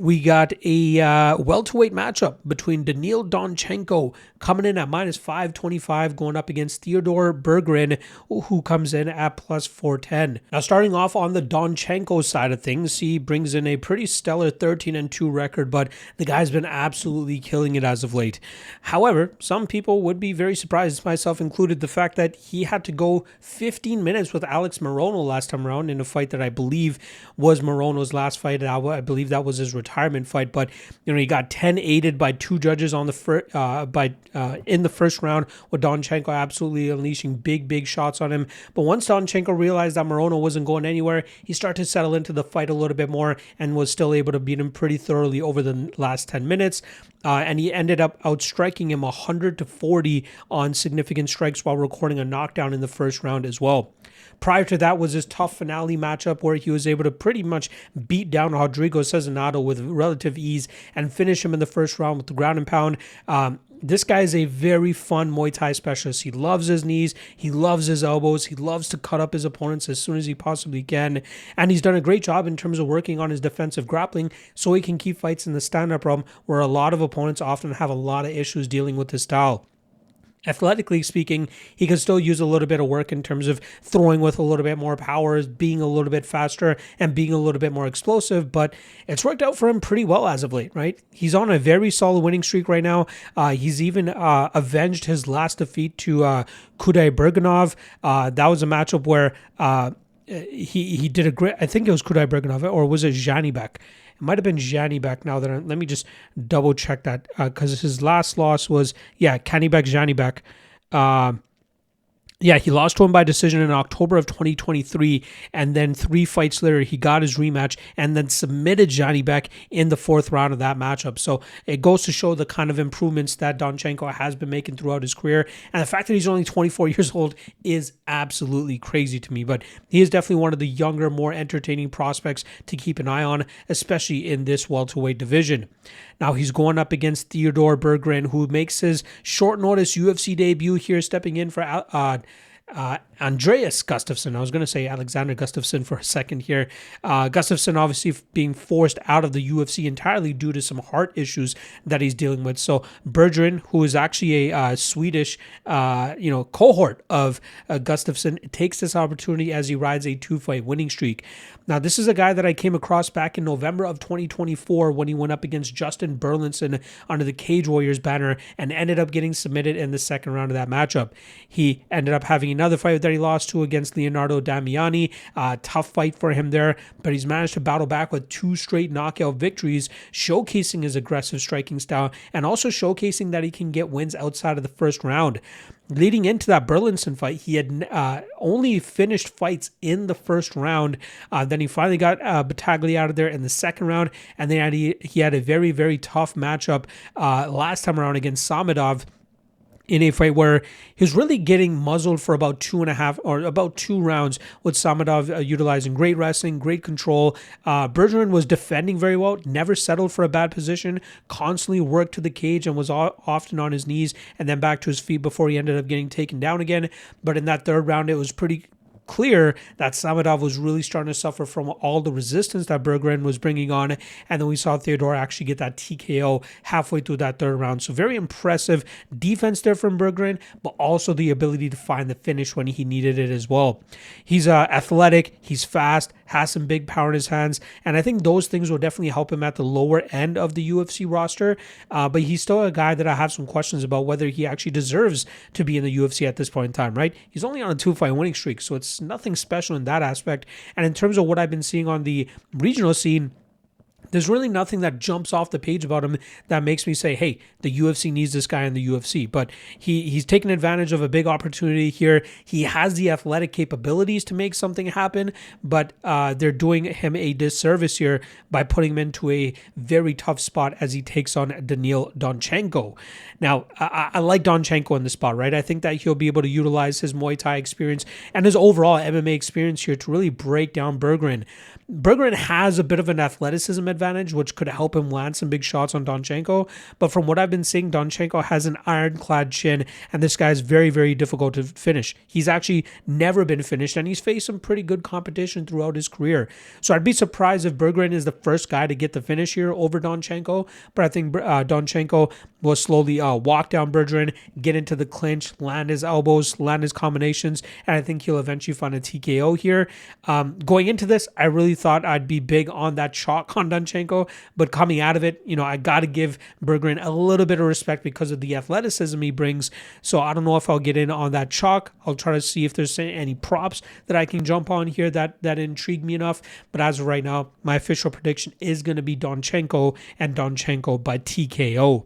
We got a welterweight matchup between Donchenko coming in at minus 525 going up against Theodore Berggren, who comes in at plus 410. Now, starting off on the Donchenko side of things, he brings in a pretty stellar 13-2 record, but the guy's been absolutely killing it as of late. However, some people would be very surprised, myself included, the fact that he had to go 15 minutes with Alex Morono last time around in a fight that I believe was Morono's last fight. I believe that was his retirement fight, but he got 10-8'd by two judges on the in the first round, with Donchenko absolutely unleashing big shots on him. But once Donchenko realized that Morono wasn't going anywhere, he started to settle into the fight a little bit more and was still able to beat him pretty thoroughly over the last 10 minutes. And he ended up outstriking him 100-40 on significant strikes while recording a knockdown in the first round as well. Prior to that was his tough finale matchup where he was able to pretty much beat down Rodrigo Cezinado with relative ease and finish him in the first round with the ground and pound. This guy is a very fun Muay Thai specialist. He loves his knees. He loves his elbows. He loves to cut up his opponents as soon as he possibly can. And he's done a great job in terms of working on his defensive grappling so he can keep fights in the stand-up realm where a lot of opponents often have a lot of issues dealing with his style. Athletically speaking, he can still use a little bit of work in terms of throwing with a little bit more power, being a little bit faster, and being a little bit more explosive, but it's worked out for him pretty well as of late, right? He's on a very solid winning streak right now. He's even avenged his last defeat to Kudai Bergenov. That was a matchup where he did a great, I think it was Kudai Bergenov, or was it Janibek? It might have been Janibek now that let me just double check that because his last loss was, Canibek Janibek. He lost to him by decision in October of 2023, and then 3 fights later, he got his rematch and then submitted Janibek in the 4th round of that matchup. So it goes to show the kind of improvements that Donchenko has been making throughout his career, and the fact that he's only 24 years old is absolutely crazy to me, but he is definitely one of the younger, more entertaining prospects to keep an eye on, especially in this welterweight division. Now he's going up against Theodore Berggren, who makes his short notice UFC debut here, stepping in for Andreas Gustafsson. I was going to say Alexander Gustafsson for a second here. Gustafsson obviously being forced out of the UFC entirely due to some heart issues that he's dealing with. So Berggren, who is actually a Swedish cohort of Gustafsson, takes this opportunity as he rides a 2-fight winning streak. Now, this is a guy that I came across back in November of 2024 when he went up against Justin Burlinson under the Cage Warriors banner and ended up getting submitted in the 2nd round of that matchup. He ended up having another fight that he lost to against Leonardo Damiani. Tough fight for him there, but he's managed to battle back with 2 straight knockout victories, showcasing his aggressive striking style and also showcasing that he can get wins outside of the first round. Leading into that Burlinson fight, he had only finished fights in the first round. Then he finally got Battaglia out of there in the 2nd round, and then he had a very, very tough matchup last time around against Samedov, in a fight where he was really getting muzzled for about 2.5 or about 2 rounds, with Samedov utilizing great wrestling, great control. Berggren was defending very well, never settled for a bad position, constantly worked to the cage and was often on his knees and then back to his feet before he ended up getting taken down again. But in that 3rd round, it was pretty clear that Samedov was really starting to suffer from all the resistance that Berggren was bringing on, and then we saw Theodore actually get that TKO halfway through that 3rd round. So very impressive defense there from Berggren, but also the ability to find the finish when he needed it as well. He's athletic, he's fast, has some big power in his hands, and I think those things will definitely help him at the lower end of the UFC roster, but he's still a guy that I have some questions about whether he actually deserves to be in the UFC at this point in time, right? He's only on a 2-fight winning streak, so it's nothing special in that aspect. And in terms of what I've been seeing on the regional scene, there's really nothing that jumps off the page about him that makes me say, hey, the UFC needs this guy in the UFC. But he's taken advantage of a big opportunity here. He has the athletic capabilities to make something happen, but they're doing him a disservice here by putting him into a very tough spot as he takes on Donchenko. Now, I like Donchenko in this spot, right? I think that he'll be able to utilize his Muay Thai experience and his overall MMA experience here to really break down Berggren. Berggren has a bit of an athleticism advantage, which could help him land some big shots on Donchenko. But from what I've been seeing, Donchenko has an ironclad chin, and this guy is very, very difficult to finish. He's actually never been finished, and he's faced some pretty good competition throughout his career. So I'd be surprised if Berggren is the first guy to get the finish here over Donchenko. But I think Donchenko will slowly walk down Berggren, get into the clinch, land his elbows, land his combinations, and I think he'll eventually find a TKO here. Going into this, I really thought I'd be big on that chalk on Donchenko, but coming out of it, I got to give Berggren a little bit of respect because of the athleticism he brings. So I don't know if I'll get in on that chalk. I'll try to see if there's any props that I can jump on here that intrigue me enough. But as of right now, my official prediction is going to be Donchenko, and Donchenko by TKO.